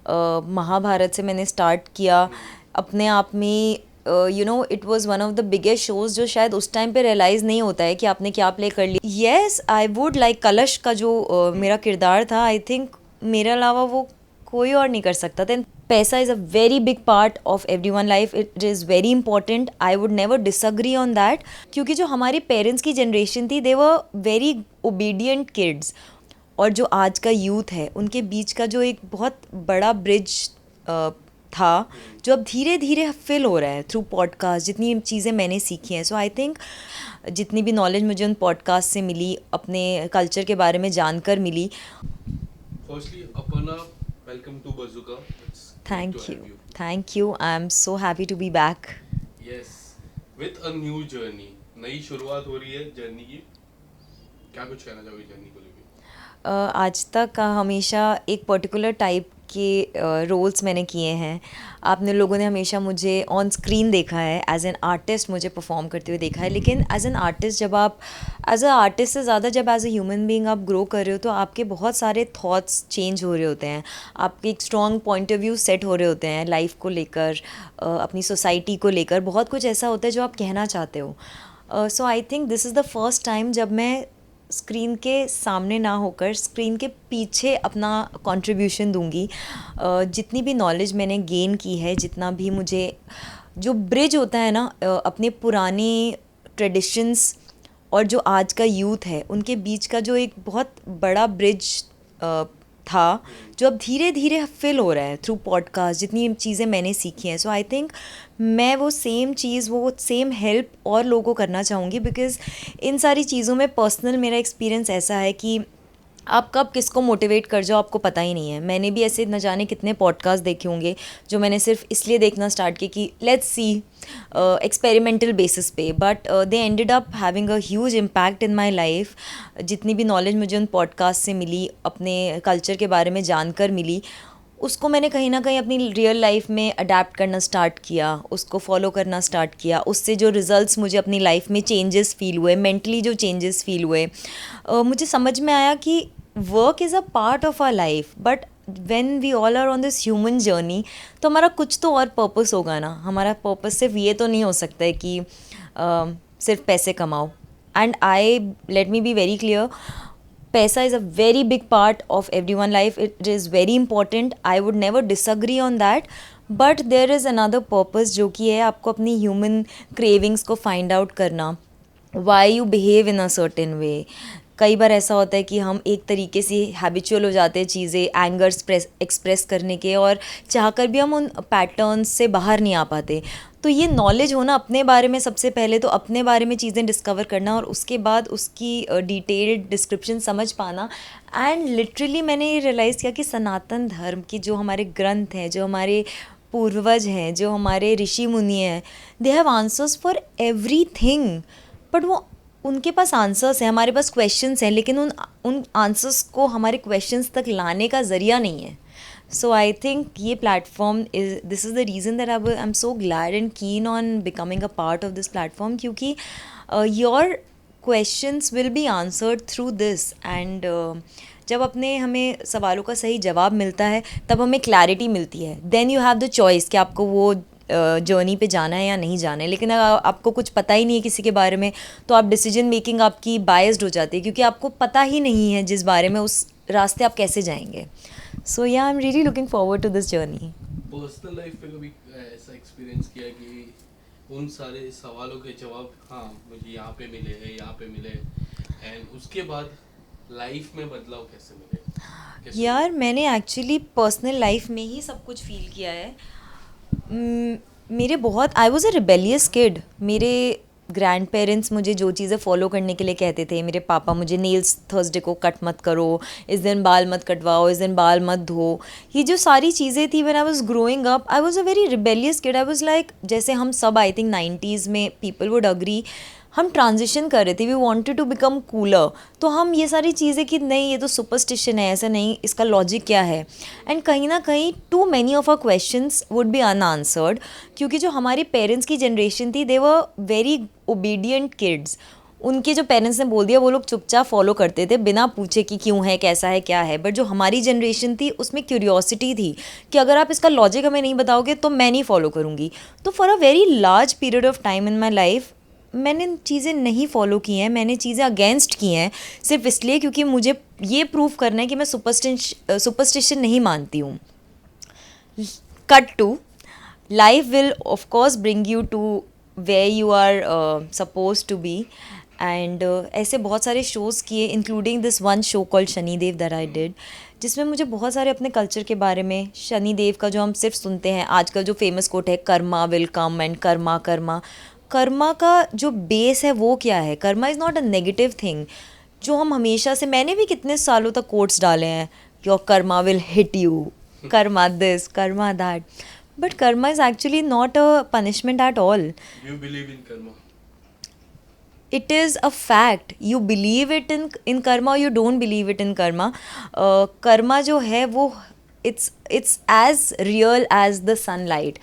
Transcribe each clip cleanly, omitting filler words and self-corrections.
महाभारत से मैंने स्टार्ट किया अपने आप में। It was one of the biggest shows जो शायद उस टाइम पे रियलाइज़ नहीं होता है कि आपने क्या प्ले कर लिया। येस, आई वुड लाइक कलश का जो मेरा किरदार था, आई थिंक मेरे अलावा वो कोई और नहीं कर सकता था। पैसा is a very big part of every one life, it is very important, I would never disagree on that. क्योंकि जो हमारे पेरेंट्स की जनरेशन थी, they were very obedient kids, और जो आज का यूथ है उनके बीच का जो एक बहुत बड़ा ब्रिज था, जो अब धीरे धीरे फिल हो रहा है थ्रू पॉडकास्ट, जितनी चीज़ें मैंने सीखी हैं। सो आई थिंक जितनी भी नॉलेज मुझे उन पॉडकास्ट से मिली, अपने कल्चर के बारे में जानकर मिली। Firstly, Aparna, welcome to Bazooka. It's great to thank you, have you. Thank you, I am so happy to be back. Yes, with a new journey. नई शुरुआत हो रही है जर्नी की। क्या कुछ कहना चाहोगे जर्नी को लेके? आज तक हमेशा एक पर्टिकुलर टाइप के रोल्स मैंने किए हैं। आपने लोगों ने हमेशा मुझे ऑन स्क्रीन देखा है, एज एन आर्टिस्ट मुझे परफॉर्म करते हुए देखा है। लेकिन एज एन आर्टिस्ट, जब आप एज अ आर्टिस्ट से ज़्यादा जब एज अ ह्यूमन बीइंग आप ग्रो कर रहे हो, तो आपके बहुत सारे थॉट्स चेंज हो रहे होते हैं। आपके एक strong point of view set हो रहे होते हैं लाइफ को लेकर, अपनी सोसाइटी को लेकर। बहुत कुछ ऐसा होता है जो आप कहना चाहते हो। So I think this is the first time जब मैं स्क्रीन के सामने ना होकर स्क्रीन के पीछे अपना कंट्रीब्यूशन दूंगी। जितनी भी नॉलेज मैंने गेन की है, जितना भी मुझे जो ब्रिज होता है ना अपने पुराने ट्रेडिशंस और जो आज का यूथ है, उनके बीच का जो एक बहुत बड़ा ब्रिज था, जो अब धीरे धीरे फिल हो रहा है थ्रू पॉडकास्ट, जितनी चीज़ें मैंने सीखी हैं। सो आई थिंक मैं वो सेम चीज़, वो सेम हेल्प और लोगों को करना चाहूँगी। बिकॉज़ इन सारी चीज़ों में पर्सनल मेरा एक्सपीरियंस ऐसा है कि आप कब किसको मोटिवेट कर जाओ आपको पता ही नहीं है। मैंने भी ऐसे न जाने कितने पॉडकास्ट देखे होंगे जो मैंने सिर्फ इसलिए देखना स्टार्ट किया कि लेट्स सी, एक्सपेरिमेंटल बेसिस पे, but they ended up having a huge impact in my life. जितनी भी नॉलेज मुझे उन पॉडकास्ट से मिली, अपने कल्चर के बारे में जानकर मिली, उसको मैंने कहीं ना कहीं अपनी रियल लाइफ में अडेप्ट करना स्टार्ट किया, उसको फॉलो करना स्टार्ट किया। उससे जो रिज़ल्ट्स मुझे अपनी लाइफ में चेंजेस फ़ील हुए, मेंटली जो चेंजेस फ़ील हुए, मुझे समझ में आया कि work is a part of our life, but when we all are on this human journey, तो हमारा कुछ तो और पर्पस होगा ना। हमारा पर्पस सिर्फ ये तो नहीं हो सकता है कि सिर्फ पैसे कमाओ। And I let me be very clear, पैसा is a very big part of every one life, it is very important, I would never disagree on that. But there is another purpose, जो कि है आपको अपनी human cravings को find out करना, why you behave in a certain way. कई बार ऐसा होता है कि हम एक तरीके से हैबिचुअल हो जाते हैं चीज़ें एंगर एक्सप्रेस करने के, और चाहकर भी हम उन पैटर्न्स से बाहर नहीं आ पाते। तो ये नॉलेज होना अपने बारे में, सबसे पहले तो अपने बारे में चीज़ें डिस्कवर करना, और उसके बाद उसकी डिटेल्ड डिस्क्रिप्शन समझ पाना। एंड लिटरली मैंने ये रियलाइज़ किया कि सनातन धर्म की जो हमारे ग्रंथ हैं, जो हमारे पूर्वज हैं, जो हमारे ऋषि मुनि हैं, they have answers for everything. But वो उनके पास आंसर्स हैं, हमारे पास क्वेश्चंस हैं, लेकिन उन आंसर्स को हमारे क्वेश्चंस तक लाने का ज़रिया नहीं है। सो आई थिंक ये platform is, this is the reason that I am so glad and keen on becoming a part of this platform, क्योंकि your questions will be answered through this. And जब अपने हमें सवालों का सही जवाब मिलता है, तब हमें क्लैरिटी मिलती है। Then you have the choice कि आपको वो जर्नी पे जाना है या नहीं जाना है। लेकिन अगर आपको कुछ पता ही नहीं है किसी के बारे में, तो आप डिसीजन मेकिंग आपकी बायस्ड हो जाती है, क्योंकि आपको पता ही नहीं है जिस बारे में, उस रास्ते आप कैसे जाएंगे। So yeah I am really looking forward to this journey. Personal life पे कभी ऐसा एक्सपीरियंस किया कि उन सारे सवालों के जवाब हाँ मुझे यहाँ पे मिले हैं, यहाँ पे मिले, एंड उसके बाद लाइफ में बदलाव कैसे मिले? यार मैंने एक्चुअली पर्सनल लाइफ में ही सब कुछ फील किया है। मेरे बहुत, I was a rebellious kid. मेरे ग्रैंड पेरेंट्स मुझे जो चीज़ें फॉलो करने के लिए कहते थे, मेरे पापा मुझे नेल्स थर्सडे को कट मत करो, इस दिन बाल मत कटवाओ, इस दिन बाल मत धो, ये जो सारी चीज़ें थी, when I was growing up I was a very rebellious kid. I was like, जैसे हम सब आई थिंक 90s में पीपल वुड अग्री, हम ट्रांजिशन कर रहे थे, we wanted to become cooler. तो हम ये सारी चीज़ें कि नहीं ये तो सुपरस्टिशन है, ऐसा नहीं, इसका लॉजिक क्या है। एंड कहीं ना कहीं too many of our questions would be unanswered, क्योंकि जो हमारे पेरेंट्स की जनरेशन थी, they were very obedient kids, उनके जो पेरेंट्स ने बोल दिया वो लोग चुपचाप फॉलो करते थे बिना पूछे कि क्यों है, कैसा है, क्या है। बट जो हमारी जनरेशन थी उसमें क्यूरियोसिटी थी कि अगर आप इसका लॉजिक हमें नहीं बताओगे तो मैं नहीं फॉलो करूँगी। तो for a very large period of time in my life मैंने चीज़ें नहीं फॉलो की हैं, मैंने चीज़ें अगेंस्ट की हैं, सिर्फ इसलिए क्योंकि मुझे ये प्रूव करना है कि मैं सुपरस्टिशन नहीं मानती हूँ। Cut to life will of course bring you to where you are supposed to be and ऐसे बहुत सारे shows किए including this one show called Shani Dev that I did, जिसमें मुझे बहुत सारे अपने कल्चर के बारे में, शनि देव का जो हम सिर्फ सुनते हैं आजकल, जो फेमस कोट है Karma will come and Karma Karma, Karma का जो बेस है वो क्या है? Karma is not a negative thing. जो हम हमेशा से, मैंने भी कितने सालों तक कोट्स डाले हैं, your Karma will hit you, Karma this, Karma that, but karma is actually not a punishment at all. You believe in karma? It is a fact. You believe it in karma or you don't believe it in karma. Karma जो है वो it's as real as the sunlight.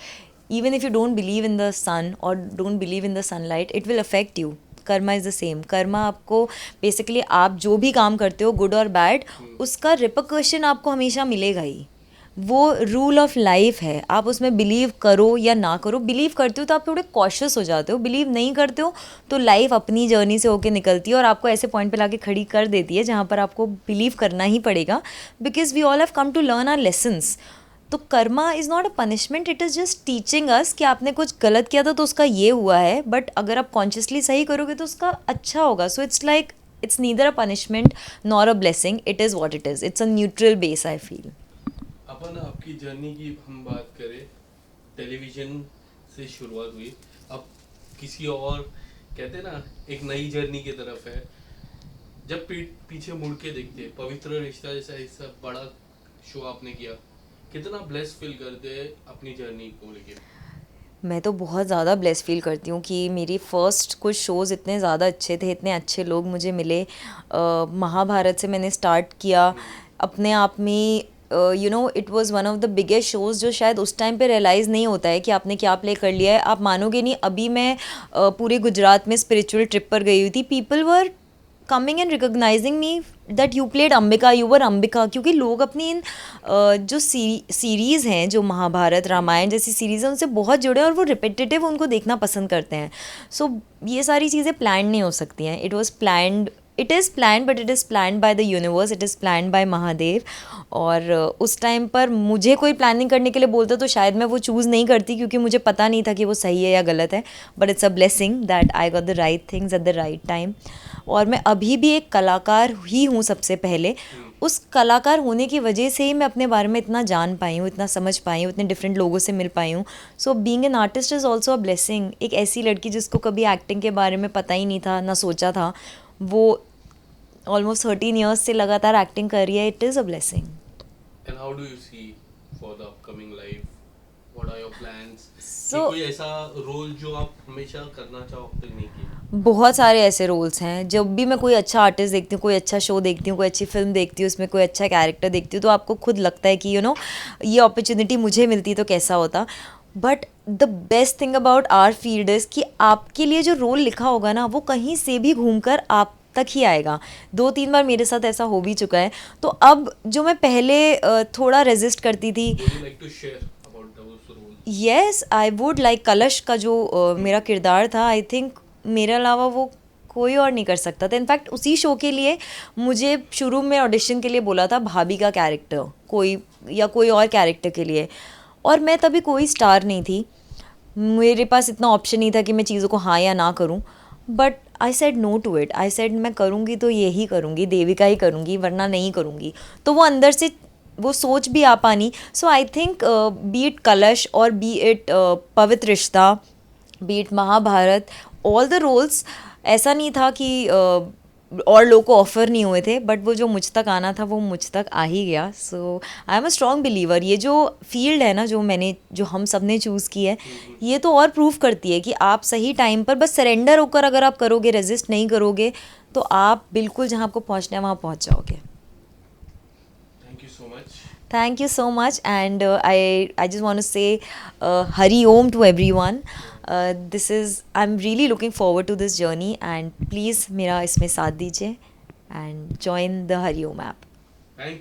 Even if you don't believe in the sun or don't believe in the sunlight, it will affect you. Karma is the same. Karma आपको basically, आप जो भी काम करते हो गुड और बैड, उसका रिपरकशन आपको हमेशा मिलेगा ही। वो रूल ऑफ लाइफ है, आप उसमें बिलीव करो या ना करो। बिलीव करते हो तो आप थोड़े कॉशियस हो जाते हो, बिलीव नहीं करते हो तो लाइफ अपनी जर्नी से होके निकलती है और आपको ऐसे पॉइंट पे लाके खड़ी कर देती है जहाँ पर आपको बिलीव करना ही पड़ेगा, because we all have come to learn our lessons. तो karma is not a punishment, it is just teaching us कि आपने कुछ गलत किया था तो उसका ये हुआ है, बट अगर आप कॉन्शियसली सही करोगे तो उसका अच्छा होगा। So it's like, it's neither a punishment nor a blessing, it is what it is, it's a neutral base I feel. अपन आपकी जर्नी की हम बात करें, टेलीविजन से शुरुआत हुई, अब किसी और, कहते हैं ना, एक नई जर्नी की तरफ है। जब पीछे मुड़ के देखते, पवित्र रिश्ता जैसा ऐसा बड़ा शो आपने किया, कितना ब्लेस फील करते हैं अपनी जर्नी को लेके? मैं तो बहुत ज़्यादा ब्लेस फील करती हूँ कि मेरी फ़र्स्ट कुछ शोज़ इतने ज़्यादा अच्छे थे, इतने अच्छे लोग मुझे मिले। महाभारत से मैंने स्टार्ट किया अपने आप में, you know it was one of the biggest shows, जो शायद उस टाइम पे रियलाइज़ नहीं होता है कि आपने क्या प्ले कर लिया है। आप मानोगे नहीं, अभी मैं पूरे गुजरात में स्पिरिचुअल ट्रिप पर गई हुई थी, people were coming and recognising me that you played Ambika, you were Ambika, क्योंकि लोग अपनी इन जो सीरीज़ हैं, जो महाभारत रामायण जैसी सीरीज़ हैं, उनसे बहुत जुड़े हैं और वो रिपीटेटिव उनको देखना पसंद करते हैं। सो ये सारी चीज़ें प्लान नहीं हो सकती हैं। It was planned, it is plan, but it is plan by the universe, it is plan by Mahadev. और उस टाइम पर मुझे कोई प्लानिंग करने के लिए बोलता तो शायद मैं वो चूज़ नहीं करती, क्योंकि मुझे पता नहीं था कि वो सही है या गलत है। But it's a blessing that I got the right things at the right time. और मैं अभी भी एक कलाकार ही हूँ सबसे पहले। उस कलाकार होने की वजह से ही मैं अपने बारे में इतना जान पाई हूँ, इतना समझ पाई हूँ, इतने डिफरेंट लोगों से मिल पाई हूँ। So being an artist is also a blessing. एक ऐसी लड़की जिसको कभी एक्टिंग के बारे में पता ही नहीं था, ना सोचा था, वो ऑलमोस्ट 13 ईयर्स से लगातार एक्टिंग कर रही है। It is a blessing. And how do you see for the upcoming life? What are your plans? So- कोई ऐसा रोल जो आप हमेशा करना चाहो अब तक नहीं किया? बहुत सारे ऐसे रोल्स हैं। जब भी मैं कोई अच्छा आर्टिस्ट देखती हूँ, कोई अच्छा शो देखती हूँ, कोई अच्छी फिल्म देखती हूँ, उसमें कोई अच्छा कैरेक्टर देखती हूँ, तो आपको खुद लगता है कि यू नो ये अपॉर्चुनिटी मुझे मिलती तो कैसा होता। But the best thing about our field is कि आपके लिए जो रोल लिखा होगा ना, वो कहीं से भी घूमकर आप तक ही आएगा। 2-3 बार मेरे साथ ऐसा हो भी चुका है। तो अब जो मैं पहले थोड़ा रेजिस्ट करती थी, Would you like to share about those roles? Yes I would like, कलश का जो मेरा किरदार था, आई थिंक मेरे अलावा वो कोई और नहीं कर सकता था। इनफैक्ट उसी शो के लिए मुझे शुरू में ऑडिशन के लिए बोला था भाभी का कैरेक्टर, कोई या कोई और कैरेक्टर के लिए, और मैं तभी कोई स्टार नहीं थी, मेरे पास इतना ऑप्शन नहीं था कि मैं चीज़ों को हाँ या ना करूं। But I said no to it. I said मैं करूँगी तो यही करूँगी, देविका ही करूँगी, वरना नहीं करूँगी। तो वो अंदर से वो सोच भी आ पानी। So I think be it Kalash और be it Pavitra Rishta, be it Mahabharat, all the roles, ऐसा नहीं था कि और लोगों को ऑफ़र नहीं हुए थे, बट वो जो मुझ तक आना था वो मुझ तक आ ही गया। So I am a strong believer. ये जो फील्ड है ना, जो हम सब ने चूज़ की है, ये तो और प्रूव करती है कि आप सही टाइम पर बस सरेंडर होकर अगर आप करोगे, रेजिस्ट नहीं करोगे, तो आप बिल्कुल जहाँ आपको पहुँचना है वहाँ पहुँच जाओगे। Thank you so much. Thank you so much, and I just want to say Hari Om to everyone. This is I'm really looking forward to this journey, and please मेरा इसमें साथ दीजिए and join the Hari Om app. Thank you.